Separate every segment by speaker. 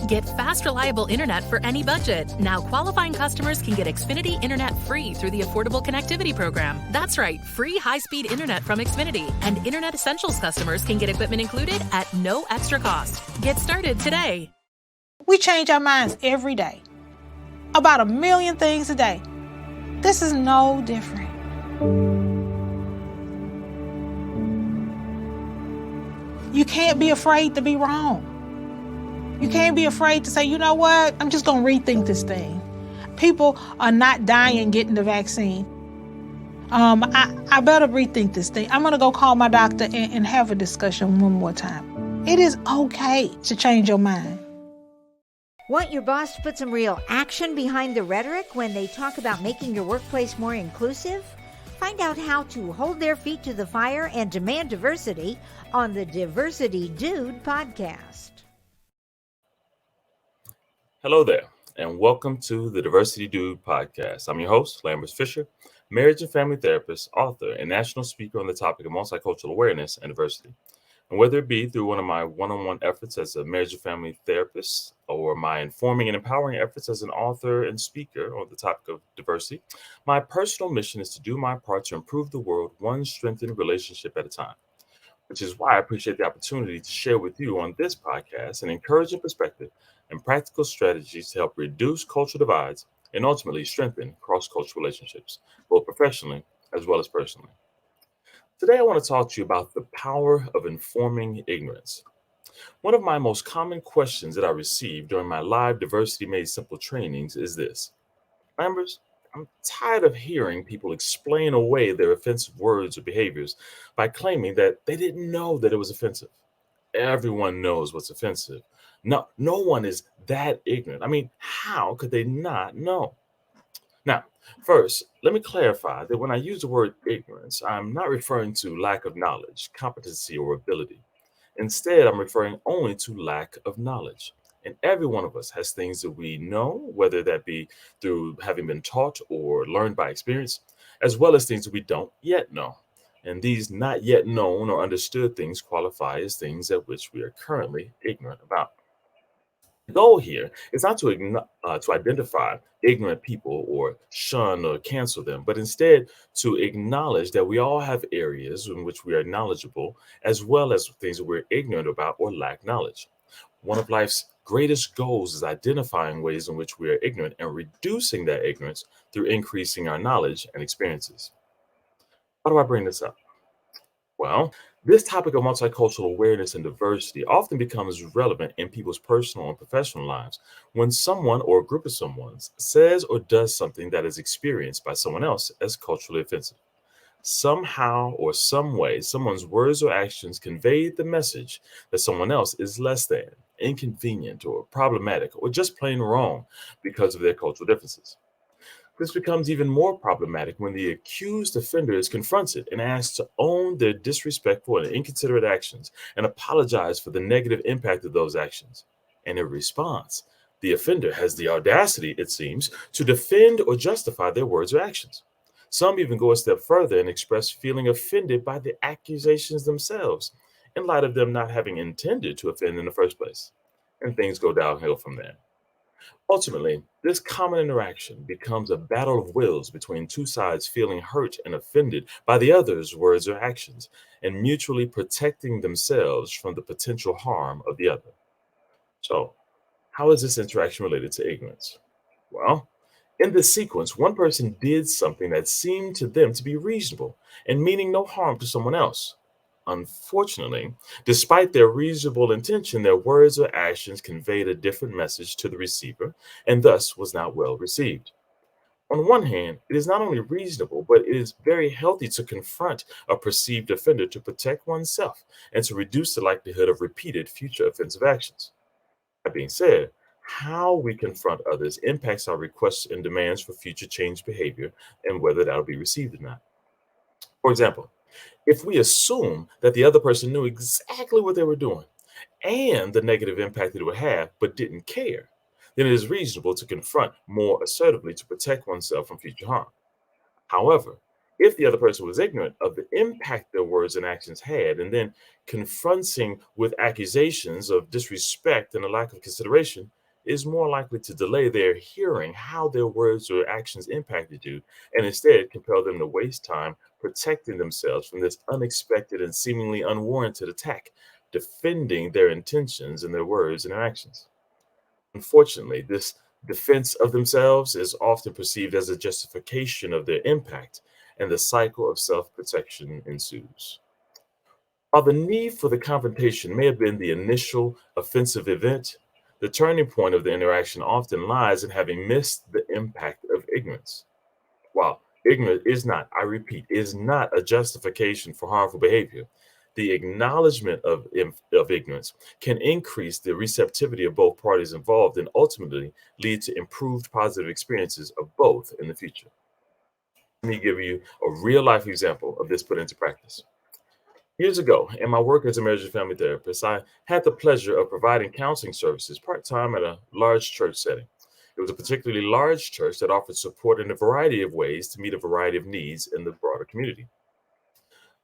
Speaker 1: Get fast, reliable internet for any budget. Now, qualifying customers can get Xfinity Internet free through the Affordable Connectivity Program. That's right, free high-speed internet from Xfinity. And Internet Essentials customers can get equipment included at no extra cost. Get started today.
Speaker 2: We change our minds every day. About 1 million things a day. This is no different. You can't be afraid to be wrong. You can't be afraid to say, you know what, I'm just going to rethink this thing. People are not dying getting the vaccine. I better rethink this thing. I'm going to go call my doctor and have a discussion one more time. It is okay to change your mind.
Speaker 3: Want your boss to put some real action behind the rhetoric when they talk about making your workplace more inclusive? Find out how to hold their feet to the fire and demand diversity on the Diversity Dude podcast.
Speaker 4: Hello there, and welcome to the Diversity Dude podcast. I'm your host, Lambert Fisher, marriage and family therapist, author, and national speaker on the topic of multicultural awareness and diversity. And whether it be through one of my one-on-one efforts as a marriage and family therapist or my informing and empowering efforts as an author and speaker on the topic of diversity, my personal mission is to do my part to improve the world one strengthened relationship at a time, which is why I appreciate the opportunity to share with you on this podcast an encouraging perspective and practical strategies to help reduce cultural divides and ultimately strengthen cross-cultural relationships, both professionally as well as personally. Today, I want to talk to you about the power of informing ignorance. One of my most common questions that I receive during my live Diversity Made Simple trainings is this: Members, I'm tired of hearing people explain away their offensive words or behaviors by claiming that they didn't know that it was offensive. Everyone knows what's offensive. No one is that ignorant. I mean, how could they not know? Now, first, let me clarify that when I use the word ignorance, I'm not referring to lack of knowledge, competency, or ability. Instead, I'm referring only to lack of knowledge. And every one of us has things that we know, whether that be through having been taught or learned by experience, as well as things that we don't yet know. And these not yet known or understood things qualify as things at which we are currently ignorant about. The goal here is not to identify ignorant people or shun or cancel them, but instead to acknowledge that we all have areas in which we are knowledgeable, as well as things that we're ignorant about or lack knowledge. One of life's greatest goals is identifying ways in which we are ignorant and reducing that ignorance through increasing our knowledge and experiences. How do I bring this up? Well, this topic of multicultural awareness and diversity often becomes relevant in people's personal and professional lives when someone or a group of someone's says or does something that is experienced by someone else as culturally offensive. Somehow or some way, someone's words or actions convey the message that someone else is less than, inconvenient, or problematic, or just plain wrong because of their cultural differences. This becomes even more problematic when the accused offender is confronted and asked to own their disrespectful and inconsiderate actions and apologize for the negative impact of those actions. And in response, the offender has the audacity, it seems, to defend or justify their words or actions. Some even go a step further and express feeling offended by the accusations themselves, in light of them not having intended to offend in the first place. And things go downhill from there. Ultimately, this common interaction becomes a battle of wills between two sides feeling hurt and offended by the other's words or actions and mutually protecting themselves from the potential harm of the other. So, how is this interaction related to ignorance? Well, in this sequence, one person did something that seemed to them to be reasonable and meaning no harm to someone else. Unfortunately, despite their reasonable intention, their words or actions conveyed a different message to the receiver and thus was not well received. On one hand, it is not only reasonable, but it is very healthy to confront a perceived offender to protect oneself and to reduce the likelihood of repeated future offensive actions. That being said, how we confront others impacts our requests and demands for future change behavior and whether that will be received or not. For example, if we assume that the other person knew exactly what they were doing and the negative impact that it would have, but didn't care, then it is reasonable to confront more assertively to protect oneself from future harm. However, If the other person was ignorant of the impact their words and actions had, and then confronting with accusations of disrespect and a lack of consideration is more likely to delay their hearing how their words or actions impacted you, and instead compel them to waste time protecting themselves from this unexpected and seemingly unwarranted attack, defending their intentions and their words and their actions. Unfortunately, this defense of themselves is often perceived as a justification of their impact, and the cycle of self protection ensues. While the need for the confrontation may have been the initial offensive event, the turning point of the interaction often lies in having missed the impact of ignorance. While ignorance is not, I repeat, is not a justification for harmful behavior, the acknowledgement of ignorance can increase the receptivity of both parties involved and ultimately lead to improved positive experiences of both in the future. Let me give you a real life example of this put into practice. Years ago, in my work as a marriage and family therapist, I had the pleasure of providing counseling services part time at a large church setting. It was a particularly large church that offered support in a variety of ways to meet a variety of needs in the broader community.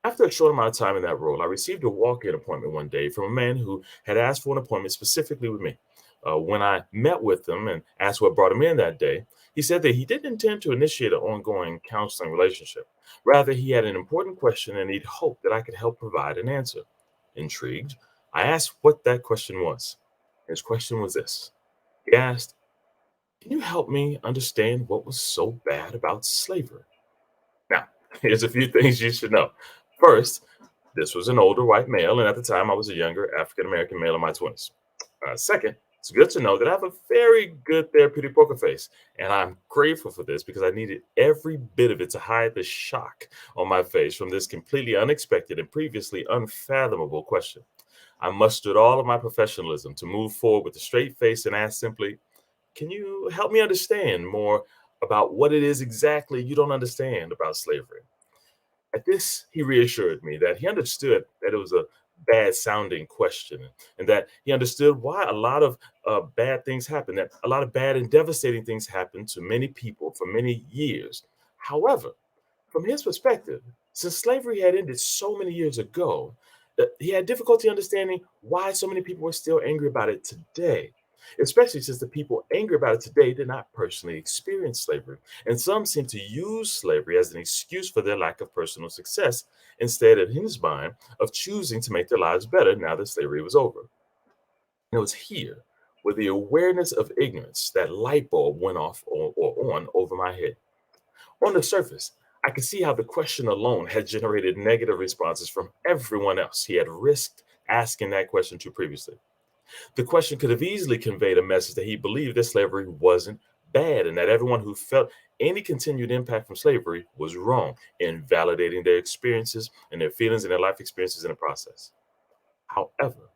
Speaker 4: After a short amount of time in that role, I received a walk in appointment one day from a man who had asked for an appointment specifically with me. When I met with him and asked what brought him in that day, he said that he didn't intend to initiate an ongoing counseling relationship. Rather, he had an important question and he'd hoped that I could help provide an answer. Intrigued, I asked what that question was. His question was this. He asked, "Can you help me understand what was so bad about slavery?" Now, here's a few things you should know. First, this was an older white male, and at the time I was a younger African American male in my 20s. Second, it's good to know that I have a very good therapeutic poker face, and I'm grateful for this because I needed every bit of it to hide the shock on my face from this completely unexpected and previously unfathomable question. I mustered all of my professionalism to move forward with a straight face and ask simply, "Can you help me understand more about what it is exactly you don't understand about slavery?" At this, he reassured me that he understood that it was a bad sounding question and that he understood why a lot of bad things happen, that a lot of bad and devastating things happen to many people for many years. However, from his perspective, since slavery had ended so many years ago, he had difficulty understanding why so many people were still angry about it today, especially since the people angry about it today did not personally experience slavery. And some seem to use slavery as an excuse for their lack of personal success instead, in his mind, of choosing to make their lives better now that slavery was over. And it was here, with the awareness of ignorance, that light bulb went off or on over my head. On the surface, I could see how the question alone had generated negative responses from everyone else he had risked asking that question to previously. The question could have easily conveyed a message that he believed that slavery wasn't bad and that everyone who felt any continued impact from slavery was wrong, invalidating their experiences and their feelings and their life experiences in the process. However,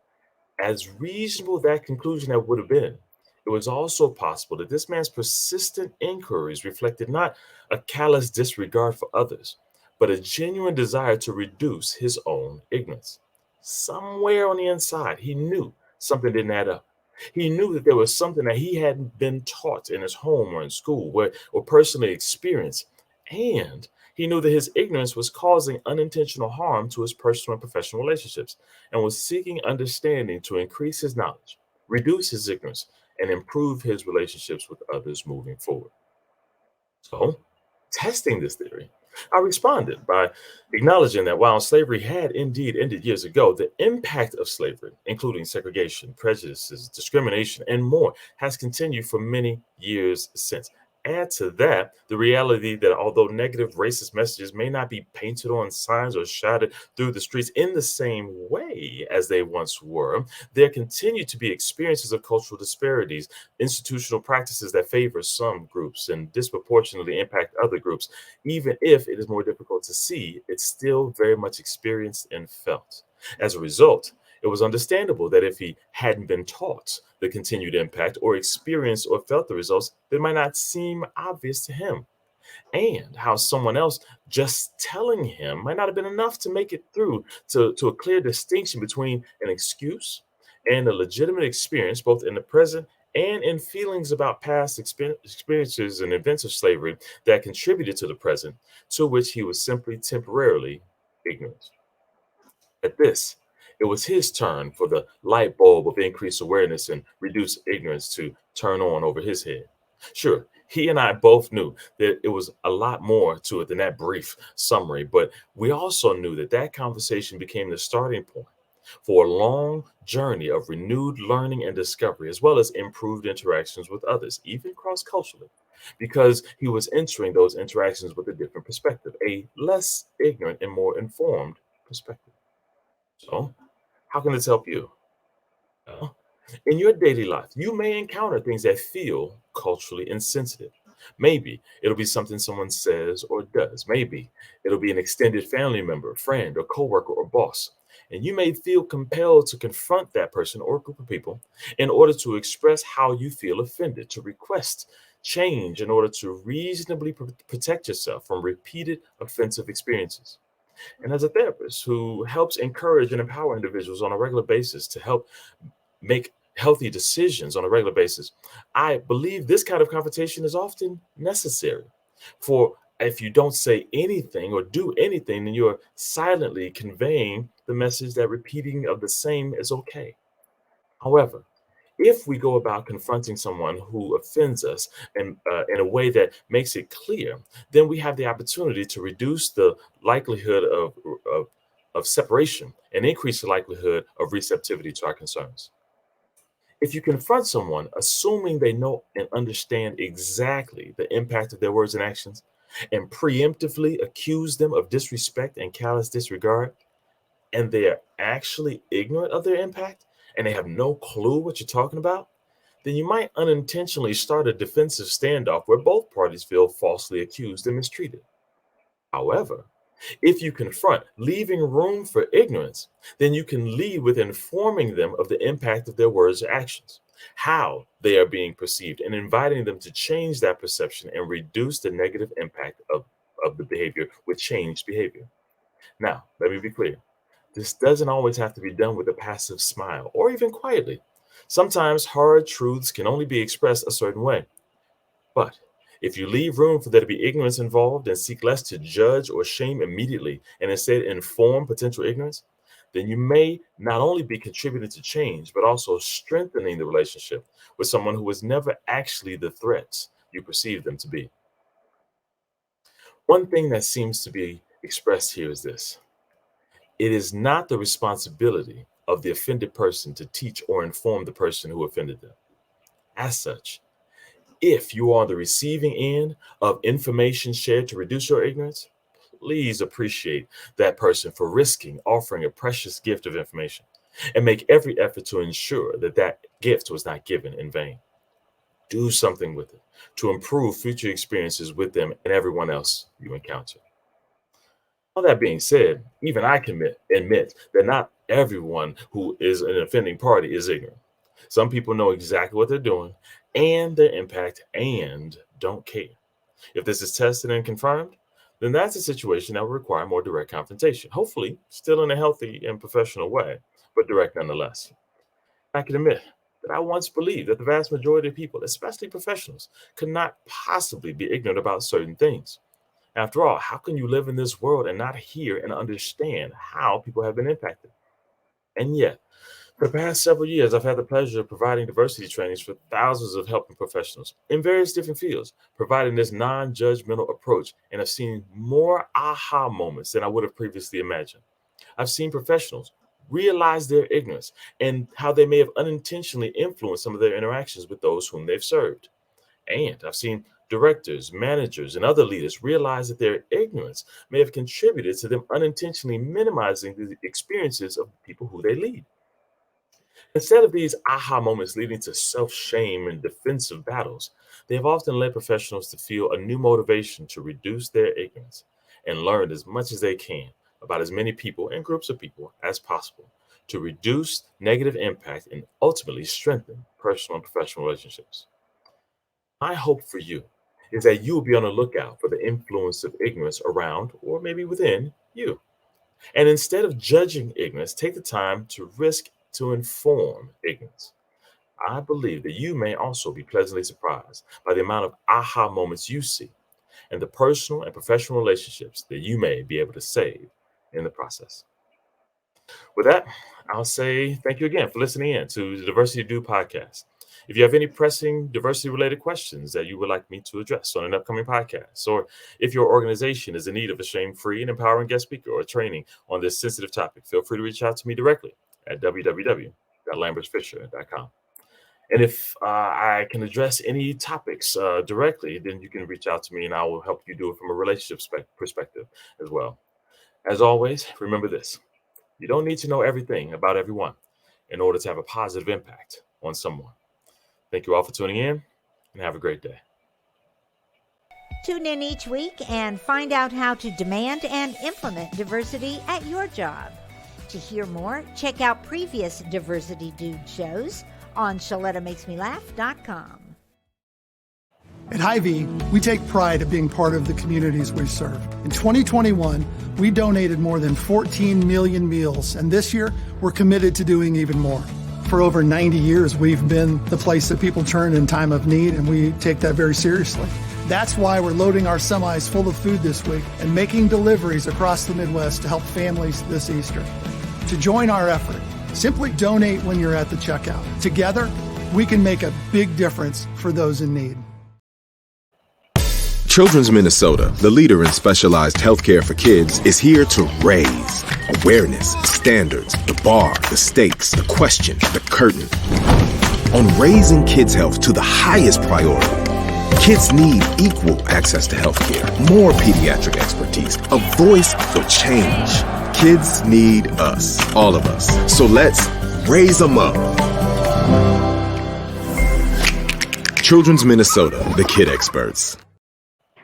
Speaker 4: as reasonable that conclusion that would have been, it was also possible that this man's persistent inquiries reflected not a callous disregard for others, but a genuine desire to reduce his own ignorance. Somewhere on the inside, he knew something didn't add up. He knew that there was something that he hadn't been taught in his home or in school or personally experienced. And he knew that his ignorance was causing unintentional harm to his personal and professional relationships and was seeking understanding to increase his knowledge, reduce his ignorance, and improve his relationships with others moving forward. So, testing this theory, I responded by acknowledging that while slavery had indeed ended years ago, the impact of slavery, including segregation, prejudices, discrimination, and more, has continued for many years since. Add to that the reality that although negative racist messages may not be painted on signs or shouted through the streets in the same way as they once were, there continue to be experiences of cultural disparities, institutional practices that favor some groups and disproportionately impact other groups. Even if it is more difficult to see, it's still very much experienced and felt. As a result, it was understandable that if he hadn't been taught the continued impact or experienced or felt the results, they might not seem obvious to him. And how someone else just telling him might not have been enough to make it through to a clear distinction between an excuse and a legitimate experience, both in the present and in feelings about past experiences and events of slavery that contributed to the present, to which he was simply temporarily ignorant. At this, it was his turn for the light bulb of increased awareness and reduced ignorance to turn on over his head. Sure, he and I both knew that it was a lot more to it than that brief summary, but we also knew that that conversation became the starting point for a long journey of renewed learning and discovery, as well as improved interactions with others, even cross culturally, because he was entering those interactions with a different perspective, a less ignorant and more informed perspective. So, how can this help you? Well, in your daily life, you may encounter things that feel culturally insensitive. Maybe it'll be something someone says or does. Maybe it'll be an extended family member, friend, or coworker or boss. And you may feel compelled to confront that person or group of people in order to express how you feel offended, to request change in order to reasonably protect yourself from repeated offensive experiences. And as a therapist who helps encourage and empower individuals on a regular basis to help make healthy decisions on a regular basis, I believe this kind of confrontation is often necessary. For if you don't say anything or do anything, then you're silently conveying the message that repeating of the same is okay. However, if we go about confronting someone who offends us in a way that makes it clear, then we have the opportunity to reduce the likelihood of, of separation and increase the likelihood of receptivity to our concerns. If you confront someone assuming they know and understand exactly the impact of their words and actions, and preemptively accuse them of disrespect and callous disregard, and they are actually ignorant of their impact and they have no clue what you're talking about, then you might unintentionally start a defensive standoff where both parties feel falsely accused and mistreated. However, if you confront, leaving room for ignorance, then you can lead with informing them of the impact of their words or actions, how they are being perceived, and inviting them to change that perception and reduce the negative impact of the behavior with changed behavior. Now, let me be clear. This doesn't always have to be done with a passive smile or even quietly. Sometimes hard truths can only be expressed a certain way. But if you leave room for there to be ignorance involved and seek less to judge or shame immediately and instead inform potential ignorance, then you may not only be contributing to change, but also strengthening the relationship with someone who was never actually the threats you perceive them to be. One thing that seems to be expressed here is this: it is not the responsibility of the offended person to teach or inform the person who offended them. As such, if you are on the receiving end of information shared to reduce your ignorance, please appreciate that person for risking offering a precious gift of information and make every effort to ensure that that gift was not given in vain. Do something with it to improve future experiences with them and everyone else you encounter. All that being said, even I can admit that not everyone who is an offending party is ignorant. Some people know exactly what they're doing and their impact and don't care. If this is tested and confirmed, then that's a situation that will require more direct confrontation, hopefully still in a healthy and professional way, but direct nonetheless. I can admit that I once believed that the vast majority of people, especially professionals, could not possibly be ignorant about certain things. After all, how can you live in this world and not hear and understand how people have been impacted? And yet, for the past several years, I've had the pleasure of providing diversity trainings for thousands of helping professionals in various different fields, providing this non judgmental approach, and I've seen more aha moments than I would have previously imagined. I've seen professionals realize their ignorance and how they may have unintentionally influenced some of their interactions with those whom they've served. And I've seen directors, managers, and other leaders realize that their ignorance may have contributed to them unintentionally minimizing the experiences of the people who they lead. Instead of these aha moments leading to self shame and defensive battles, they have often led professionals to feel a new motivation to reduce their ignorance and learn as much as they can about as many people and groups of people as possible to reduce negative impact and ultimately strengthen personal and professional relationships. My hope for you is that you will be on the lookout for the influence of ignorance around or maybe within you. And instead of judging ignorance, take the time to risk to inform ignorance. I believe that you may also be pleasantly surprised by the amount of aha moments you see and the personal and professional relationships that you may be able to save in the process. With that, I'll say thank you again for listening in to the Diversity Do podcast. If you have any pressing diversity-related questions that you would like me to address on an upcoming podcast, or if your organization is in need of a shame-free and empowering guest speaker or training on this sensitive topic, feel free to reach out to me directly at www.lambertfisher.com. And if I can address any topics directly, then you can reach out to me and I will help you do it from a relationship perspective as well. As always, remember this. You don't need to know everything about everyone in order to have a positive impact on someone. Thank you all for tuning in and have a great day.
Speaker 3: Tune in each week and find out how to demand and implement diversity at your job. To hear more, check out previous Diversity Dude shows on ShalettaMakesMeLaugh.com.
Speaker 5: At Hy-Vee, we take pride in being part of the communities we serve. In 2021, we donated more than 14 million meals, and this year, we're committed to doing even more. For over 90 years, we've been the place that people turn in time of need, and we take that very seriously. That's why we're loading our semis full of food this week and making deliveries across the Midwest to help families this Easter. To join our effort, simply donate when you're at the checkout. Together, we can make a big difference for those in need.
Speaker 6: Children's Minnesota, the leader in specialized healthcare for kids, is here to raise awareness, standards, the bar, the stakes, the question, the curtain. On raising kids' health to the highest priority, kids need equal access to healthcare, more pediatric expertise, a voice for change. Kids need us, all of us. So let's raise them up. Children's Minnesota, the kid experts.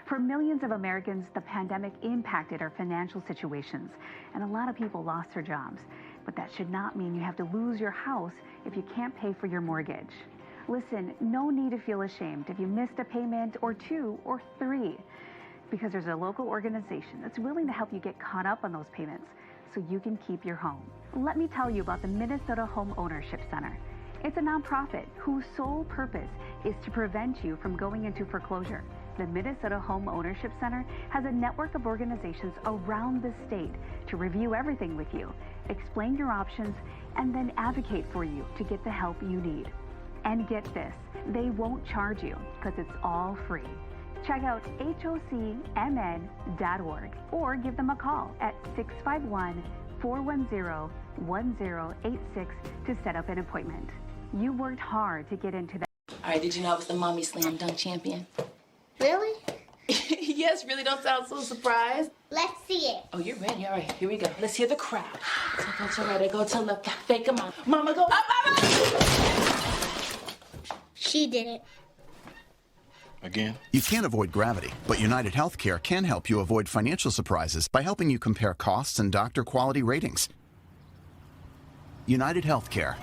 Speaker 7: For millions of Americans, the pandemic impacted our financial situations, and a lot of people lost their jobs. But that should not mean you have to lose your house if you can't pay for your mortgage. Listen, no need to feel ashamed if you missed a payment or 2 or 3, because there's a local organization that's willing to help you get caught up on those payments so you can keep your home. Let me tell you about the Minnesota Home Ownership Center. It's a nonprofit whose sole purpose is to prevent you from going into foreclosure. The Minnesota Home Ownership Center has a network of organizations around the state to review everything with you, explain your options, and then advocate for you to get the help you need. And get this, they won't charge you because it's all free. Check out hocmn.org or give them a call at 651-410-1086 to set up an appointment. You worked hard to get into that.
Speaker 8: All right, did you know I was the Mommy Slam Dunk Champion?
Speaker 9: Really?
Speaker 8: Yes, really, don't sound so surprised.
Speaker 9: Let's see it.
Speaker 8: Oh, you're ready. All right, here we go. Let's hear the crowd. So go to right, go to left, fake 'em out. Mama, go up, mama!
Speaker 9: She did it.
Speaker 10: Again?
Speaker 11: You can't avoid gravity, but United Healthcare can help you avoid financial surprises by helping you compare costs and doctor quality ratings. United Healthcare.